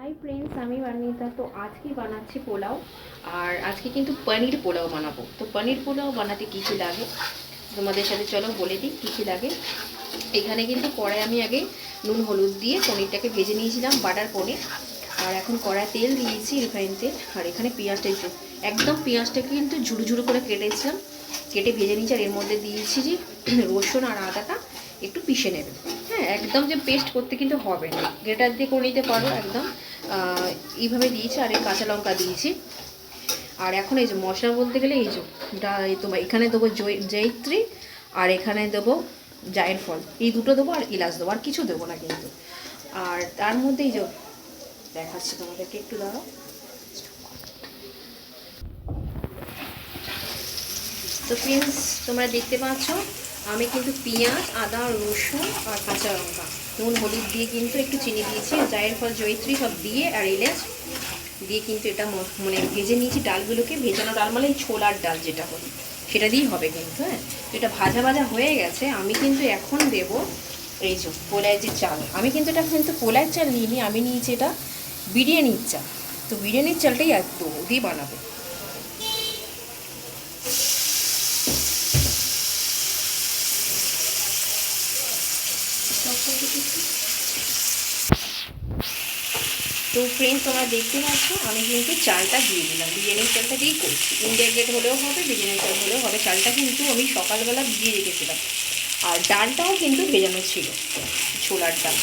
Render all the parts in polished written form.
Hi friends আমি বানিতা তো আজকে বানাচ্ছি পোলাও আর আজকে কিন্তু পনির পোলাও বানাবো। তো পনির পোলাও বানাতে কি কি লাগে তোমাদের সাথে চলো বলে দিই কি কি লাগে। এখানে কিন্তু কড়াই আমি আগে নুন হলুদ দিয়ে পনিরটাকে ভেজে নিয়েছিলাম বাটার পনির। আর এখন কড়াই তেল দিয়েছি রিফাইন তেল। আর এখানে পেঁয়াজটা একদম পেঁয়াজটাকে কিন্তু ঝুড়ো ঝুড়ো করে কেটেছিলাম, কেটে ভেজে নিয়েছি। আর এর মধ্যে দিয়েছি যে রসুন আর আদাটা একটু পিষে নেবে। হ্যাঁ, একদম যে পেস্ট করতে কিন্তু হবে না, গ্রেটার দিয়ে করে নিতে পারো একদম। এইভাবে দিয়েছি। আর এই কাঁচা লঙ্কা দিয়েছি। আর এখন এই যে মশলা বলতে গেলে এই যে তোমার এখানে দেবো জয়িত্রী, আর এখানে দেবো জায়ের ফল, এই দুটো দেবো, আর এলাচ দেবো, আর কিছু দেবো না কিন্তু। আর তার মধ্যে এই যে দেখাচ্ছি তোমাদেরকে, একটু দাঁড়াও। তো ফ্রেন্ডস তোমরা দেখতে পাচ্ছ আমি কিন্তু পেঁয়াজ, আদা, রসুন আর কাঁচা লঙ্কা, নুন হলুদ দিয়ে কিন্তু একটু চিনি দিয়েছি, জায়ের ফল, জয়িত্রী সব দিয়ে আর এলাচ দিয়ে কিন্তু এটা মানে ভেজে নিয়েছি। ডালগুলোকে ভেজানো ডাল মানে ছোলার ডাল যেটা হয় সেটা দিয়েই হবে কিন্তু। হ্যাঁ, তো এটা ভাজা ভাজা হয়ে গেছে। আমি কিন্তু এখন দেবো এই যে পোলায় যে চাল। আমি কিন্তু এটা কিন্তু পোলার চাল নিইনি, আমি নিয়েছি এটা বিরিয়ানির চাল। তো বিরিয়ানির চালটাই একদম দিয়ে বানাবো। তো ফ্রেন্ডস তোমরা দেখতে পাচ্ছ আমি কিন্তু চালটা দিয়ে দিলাম, বিরিয়ানির চালটা দিয়েই করছি। ইন্ডিয়া গেট হলেও হবে, বিরিয়ানির চাল হলেও হবে। চালটা কিন্তু আমি সকালবেলা ভিজিয়ে রেখেছিলাম। আর ডালটাও কিন্তু ভেজানো ছিল, ছোলার ডাল।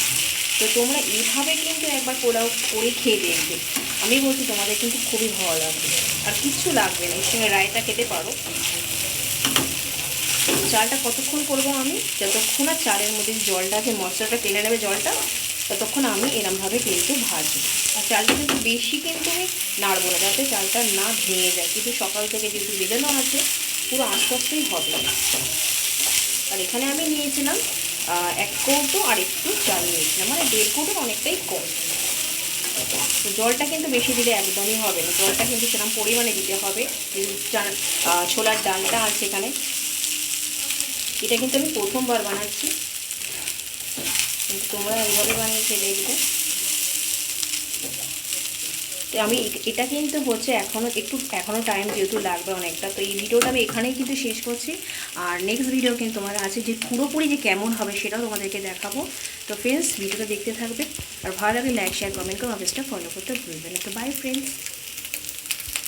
তো তোমরা এইভাবে কিন্তু একবার পোলাও করে খেয়ে দেখবে, আমি বলছি তোমাদের কিন্তু খুবই ভালো লাগবে। আর কিচ্ছু লাগবে না, এর সঙ্গে রায়তা খেতে পারো। চালটা কতক্ষণ করবো আমি, যতক্ষণ আর চালের মধ্যে জলটা আছে, মশলাটা টেনে নেবে জলটা, ততক্ষণ আমি এরমভাবে কিন্তু ভাজবো। আর চালটা কিন্তু বেশি কিন্তু আমি নাড়বো না, যাতে চালটা না ভেঙে যায়। কিন্তু সকাল থেকে যেহেতু বেজানো আছে, পুরো আস্তে আস্তেই হবে। আর এখানে আমি নিয়েছিলাম 1 কৌটো আর একটু চাল নিয়েছিলাম, মানে 1.5 কৌটোর অনেকটাই কম। তো জলটা কিন্তু বেশি দিলে একদমই হবে না, জলটা কিন্তু সেরকম পরিমাণে দিতে হবে। ছোলার ডালটা আছে এখানে, এটা কিন্তু আমি প্রথমবার বানাচ্ছি, কিন্তু তোমরা এইভাবে বানিয়ে খেয়ে দেখবে। তো আমি এটা কিন্তু হচ্ছে এখনও টাইম যেহেতু লাগবে অনেকটা। তো এই ভিডিওটা আমি এখানেই কিন্তু শেষ করছি। আর নেক্সট ভিডিও কিন্তু তোমার আছে যে পুরোপুরি যে কেমন হবে সেটাও তোমাদেরকে দেখাবো। তো ফ্রেন্ডস ভিডিওটা দেখতে থাকবে, আর ভালো লাগলে লাইক, শেয়ার, কমেন্ট করে অফিসটা ফলো করতে ভুলবে না। তো বাই ফ্রেন্ডস।